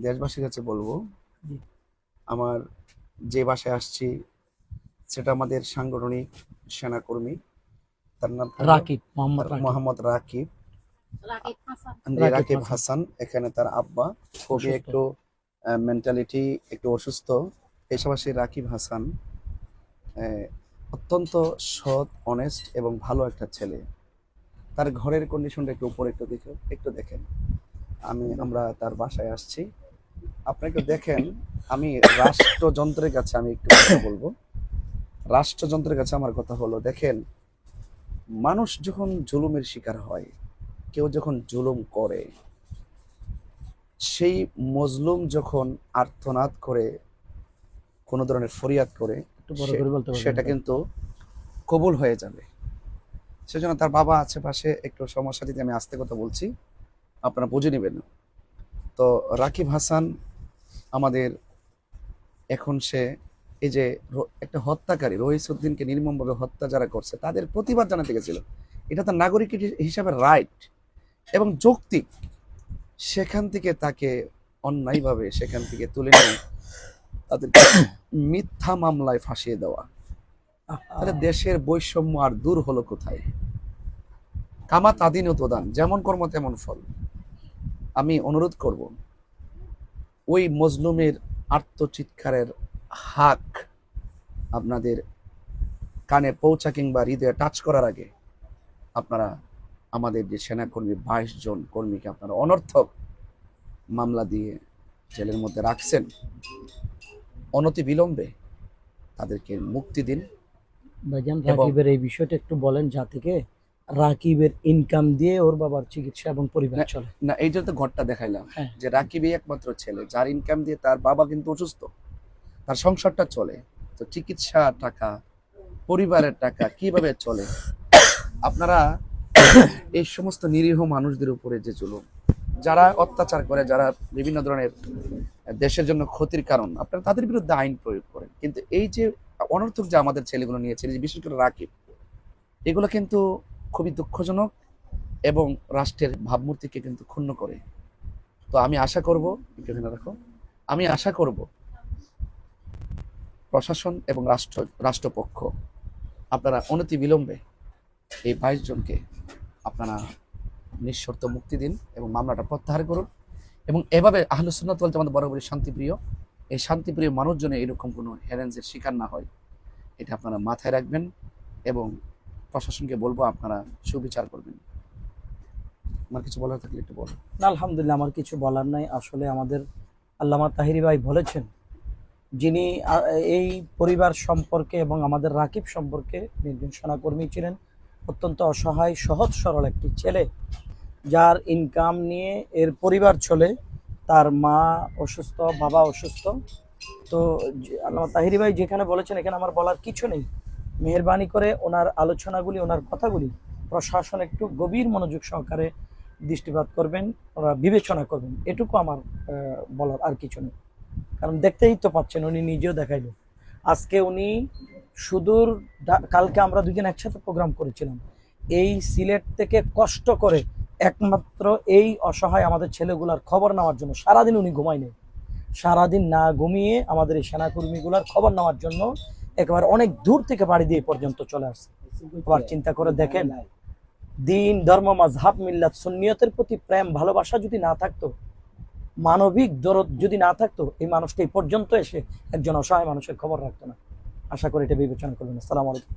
দেশবাসীর কাছে বলবো, জি। আমার যে বাসায় আসছি সেটা আমাদের সাংগঠনিক সেনাকর্মী। তার নাম হলো রাকিব, মোহাম্মদ রাকিব। মোহাম্মদ রাকিব। জি, রাকিব রাকিব হাসান হাসান। এখানে তার আব্বা খুবই অসুস্থ। একটু মেন্টালিটি একটু অসুস্থ। পাশাপাশি রাকিব হাসান আহ, অত্যন্ত সৎ, অনেস্ট এবং ভালো একটা ছেলে। তার ঘরের কন্ডিশনটা একটু উপরে একটু দেখেন। আমরা তার বাসায় আসছি, আপনি একটু দেখেন। আমি রাষ্ট্রযন্ত্রের কাছে আমি একটু কথা বলবো। রাষ্ট্রযন্ত্রের কাছে আমার কথা হলো, দেখেন, মানুষ যখন জুলুমের শিকার হয়, কেউ যখন জুলুম করে, সেই মজলুম যখন আর্তনাদ করে, কোনো ধরনের ফরিয়াদ করে, একটু বড় করে বলতে পারবেন সেটা ভাই? কিন্তু কবুল হয়ে যাবে। সেজন্য তার বাবা আছে পাশে, একটু সমস্যা দিতে আমি আস্তে কথা বলছি, আপনারা বুঝে নেবেন। তো রাকিব হাসান আমাদের, এখন সে এই যে একটা হত্যাকারী রহিসউদ্দিনকে নির্মমভাবে হত্যা যারা করছে তাদের প্রতিবাদ জানাতে গেছিল। এটা তার নাগরিক হিসাবে রাইট এবং যৌক্তিক। সেখান থেকে তাকে অন্যায়ভাবে সেখান থেকে তুলে নিয়ে তাদেরকে মিথ্যা মামলায় ফাঁসিয়ে দেওয়া, তাহলে দেশের বৈষম্য আর দূর হলো কোথায়? কামা তাদিন দান, যেমন কর্ম তেমন ফল। আমি অনুরোধ করব, ওই মজলুমের আর্তচিৎকারের হাক আপনাদের কানে পৌঁছা কিংবা হৃদয়ে টাচ করার আগে আপনারা আমাদের যে সেনাকর্মী 22 জন কর্মীকে আপনারা অনর্থক মামলা দিয়ে জেলের মধ্যে রাখছেন, অনতি বিলম্বে তাদেরকে মুক্তি দিন। ভাইজান, এবং রাকিবের এই বিষয়টা একটু বলেন, যাতে রাকিবের ইনকাম দিয়ে ওর বাবার চিকিৎসা এবং পরিবার না, চলে। না, এইটা তো ঘরটা দেখাইলাম হ্যাঁ। যে রাকিবই একমাত্র ছেলে যার ইনকাম দিয়ে, তার বাবা কিন্তু অসুস্থ, তার সংসারটা চলে। তো চিকিৎসা টাকা, পরিবারের টাকা কিভাবে চলে? আপনারা এই সমস্ত নিরীহ মানুষদের উপরে যে জুলুম, যারা অত্যাচার করে, যারা বিভিন্ন ধরনের দেশের জন্য ক্ষতির কারণ, আপনারা তাদের বিরুদ্ধে আইন প্রয়োগ করেন। কিন্তু এই যে অনর্থক যে আমাদের ছেলেগুলো নিয়েছে, বিশেষ করে রাকিব, এগুলো কিন্তু খুবই দুঃখজনক এবং রাষ্ট্রের ভাবমূর্তিকে কিন্তু ক্ষুণ্ণ করে। তো আমি আশা করব, এখানে রাখো, আমি আশা করব প্রশাসন এবং রাষ্ট্রপক্ষ আপনারা অনতি বিলম্বে এই 22 জনকে আপনারা নিঃশর্ত মুক্তি দিন এবং মামলাটা প্রত্যাহার করুন। এবং এভাবে আহলে সুন্নাত ওয়াল জামাত বরাবরই শান্তিপ্রিয়, এই শান্তিপ্রিয় মানুষজন এরকম কোনো হ্যারেন্সের শিকার না হয়, এটা আপনারা মাথায় রাখবেন। এবং প্রশাসনকে বলবো আপনারা সুবিচার করবেন। আমার কিছু বলার থাকলে একটু বলুন। না, আলহামদুলিল্লাহ, আমার কিছু বলার নাই। আসলে আমাদের আল্লামা তাহিরি ভাই বলেছেন, যিনি এই পরিবার সম্পর্কে এবং আমাদের রাকিব সম্পর্কে একজন সেনাকর্মী ছিলেন, অত্যন্ত অসহায়, সহজ সরল একটি ছেলে, যার ইনকাম নিয়ে এর পরিবার চলে। তার মা অসুস্থ, বাবা অসুস্থ। তো আল্লামা তাহিরি ভাই যেখানে বলেছেন, এখানে আমার বলার কিছু নেই। মেহেরবানি করে ওনার আলোচনাগুলি, ওনার কথাগুলি প্রশাসন একটু গভীর মনোযোগ সহকারে দৃষ্টিপাত করবেন, ওরা বিবেচনা করবেন, এটুকু আমার বলার, আর কিছু নেই। কারণ দেখতেই তো পাচ্ছেন, উনি নিজেও দেখাইল। আজকে উনি সুদূর, কালকে আমরা দুজন একসাথে প্রোগ্রাম করেছিলাম, এই সিলেট থেকে কষ্ট করে একমাত্র এই অসহায় আমাদের ছেলেগুলার খবর নেওয়ার জন্য সারাদিন উনি ঘুমায়নি। সারাদিন না ঘুমিয়ে আমাদের এই সেনাকর্মীগুলার খবর নেওয়ার জন্য একেবারে অনেক দূর থেকে বাড়ি দিয়ে পর্যন্ত চলে আসছে। আবার চিন্তা করে দেখেন, দিন, ধর্ম, মাযহাব, মিল্লাত, সুন্নিয়তের প্রতি প্রেম, ভালোবাসা যদি না থাকতো, মানবিক দরদ যদি না থাকতো, এই মানুষটা এই পর্যন্ত এসে একজন অসহায় মানুষের খবর রাখতো না। আশা করি এটা বিবেচনা করবেন। আসসালামু আলাইকুম।